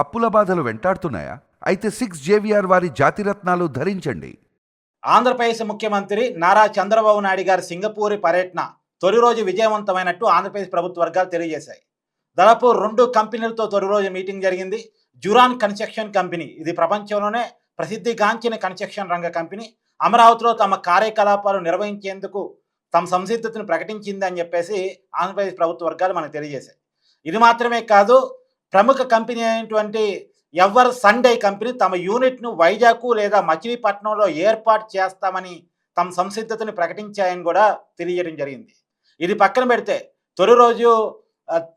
అప్పుల బాధలు వెంటాడుతున్నాయా? అయితే 6 జేవిఆర్ వారి జాతిరత్నాలు ధరించండి. ఆంధ్రప్రదేశ్ ముఖ్యమంత్రి నారా చంద్రబాబు నాయుడు గారి సింగపూర్ పర్యటన తొలి రోజు విజయవంతమైనట్టు ఆంధ్రప్రదేశ్ ప్రభుత్వ వర్గాలు తెలియజేశాయి. దాదాపు 2 కంపెనీలతో తొలి రోజు మీటింగ్ జరిగింది. జురాన్ కన్స్ట్రక్షన్ కంపెనీ, ఇది ప్రపంచంలోనే ప్రసిద్ధిగాంచిన కన్స్ట్రక్షన్ రంగ కంపెనీ, అమరావతిలో తమ కార్యకలాపాలు నిర్వహించేందుకు తమ సంసిద్ధతను ప్రకటించింది అని చెప్పేసి ఆంధ్రప్రదేశ్ ప్రభుత్వ వర్గాలు మనకు తెలియజేశాయి. ఇది మాత్రమే కాదు, ప్రముఖ కంపెనీ అయినటువంటి ఎవర్ సండే కంపెనీ తమ యూనిట్ను వైజాగ్ లేదా మచిలీపట్నంలో ఏర్పాటు చేస్తామని తమ సంసిద్ధతను ప్రకటించాయని కూడా తెలియజేయడం జరిగింది. ఇది పక్కన పెడితే తొలి రోజు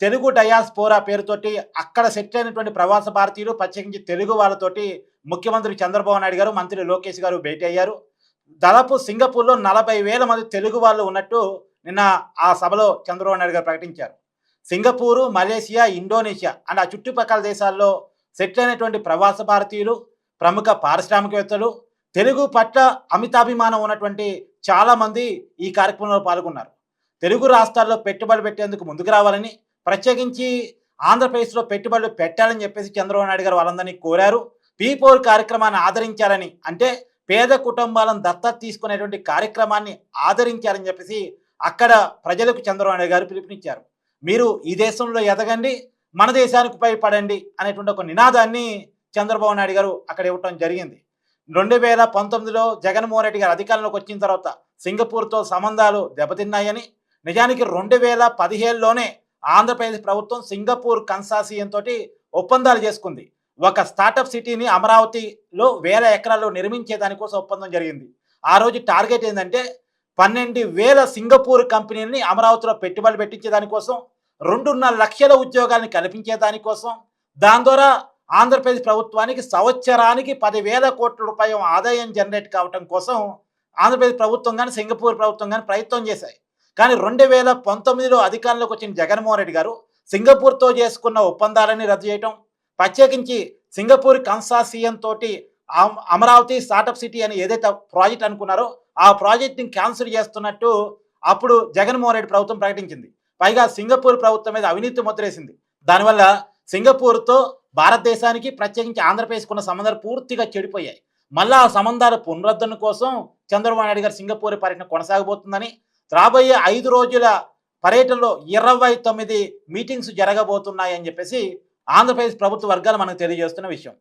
తెలుగు డయాస్పోరా పేరుతోటి అక్కడ సెటిల్ అయినటువంటి ప్రవాస భారతీయులు, ప్రత్యేకించి తెలుగు వాళ్ళతోటి ముఖ్యమంత్రి చంద్రబాబు నాయుడు గారు, మంత్రి లోకేష్ గారు భేటీ అయ్యారు. దాదాపు సింగపూర్లో 40,000 మంది తెలుగు వాళ్ళు ఉన్నట్టు నిన్న ఆ సభలో చంద్రబాబు నాయుడు గారు ప్రకటించారు. సింగపూరు, మలేషియా, ఇండోనేషియా అండ్ ఆ చుట్టుపక్కల దేశాల్లో సెటిల్ అయినటువంటి ప్రవాస భారతీయులు, ప్రముఖ పారిశ్రామికవేత్తలు, తెలుగు పట్ల అమితాభిమానం ఉన్నటువంటి చాలామంది ఈ కార్యక్రమంలో పాల్గొన్నారు. తెలుగు రాష్ట్రాల్లో పెట్టుబడి పెట్టేందుకు ముందుకు రావాలని, ప్రత్యేకించి ఆంధ్రప్రదేశ్లో పెట్టుబడులు పెట్టాలని చెప్పేసి చంద్రబాబు నాయుడు గారు వాళ్ళందరినీ కోరారు. P4 కార్యక్రమాన్ని ఆదరించాలని, అంటే పేద కుటుంబాలను దత్తత తీసుకునేటువంటి కార్యక్రమాన్ని ఆదరించాలని చెప్పేసి అక్కడ ప్రజలకు చంద్రబాబు నాయుడు గారు పిలుపునిచ్చారు. మీరు ఈ దేశంలో ఎదగండి, మన దేశానికి ఉపయోగపడండి అనేటువంటి ఒక నినాదాన్ని చంద్రబాబు నాయుడు గారు అక్కడ ఇవ్వటం జరిగింది. 2019లో జగన్మోహన్ రెడ్డి గారు అధికారంలోకి వచ్చిన తర్వాత సింగపూర్తో సంబంధాలు దెబ్బతిన్నాయని, నిజానికి 2017లోనే ఆంధ్రప్రదేశ్ ప్రభుత్వం సింగపూర్ కన్సార్షియం తోటి ఒప్పందాలు చేసుకుంది. ఒక స్టార్టప్ సిటీని అమరావతిలో 1000 ఎకరాల్లో నిర్మించే దానికోసం ఒప్పందం జరిగింది. ఆ రోజు టార్గెట్ ఏంటంటే 12,000 సింగపూర్ కంపెనీలని అమరావతిలో పెట్టుబడులు పెట్టించే దానికోసం, 2.5 లక్షల ఉద్యోగాలను కల్పించే దానికోసం, దాని ద్వారా ఆంధ్రప్రదేశ్ ప్రభుత్వానికి సంవత్సరానికి 10,000 కోట్ల రూపాయల ఆదాయం జనరేట్ కావటం కోసం ఆంధ్రప్రదేశ్ ప్రభుత్వం కానీ సింగపూర్ ప్రభుత్వం కానీ ప్రయత్నం చేశాయి. కానీ 2019లో అధికారంలోకి వచ్చిన జగన్మోహన్ రెడ్డి గారు సింగపూర్తో చేసుకున్న ఒప్పందాలని రద్దు చేయటం, ప్రత్యేకించి సింగపూర్ కన్సార్షియం తోటి అమరావతి స్టార్టప్ సిటీ అని ఏదైతే ప్రాజెక్ట్ అనుకున్నారో ఆ ప్రాజెక్ట్ని క్యాన్సిల్ చేస్తున్నట్టు అప్పుడు జగన్మోహన్ రెడ్డి ప్రభుత్వం ప్రకటించింది. పైగా సింగపూర్ ప్రభుత్వం మీద అవినీతి ముద్రేసింది. దానివల్ల సింగపూర్తో భారతదేశానికి, ప్రత్యేకించి ఆంధ్రప్రదేశ్కున్న సంబంధాలు పూర్తిగా చెడిపోయాయి. మళ్ళా ఆ సంబంధాల పునరుద్ధరణ కోసం చంద్రబాబు నాయుడు గారు సింగపూర్ పర్యటన కొనసాగబోతుందని, రాబోయే 5 రోజుల పర్యటనలో 29 మీటింగ్స్ జరగబోతున్నాయని చెప్పేసి ఆంధ్రప్రదేశ్ ప్రభుత్వ వర్గాలు మనకు తెలియజేస్తున్న విషయం.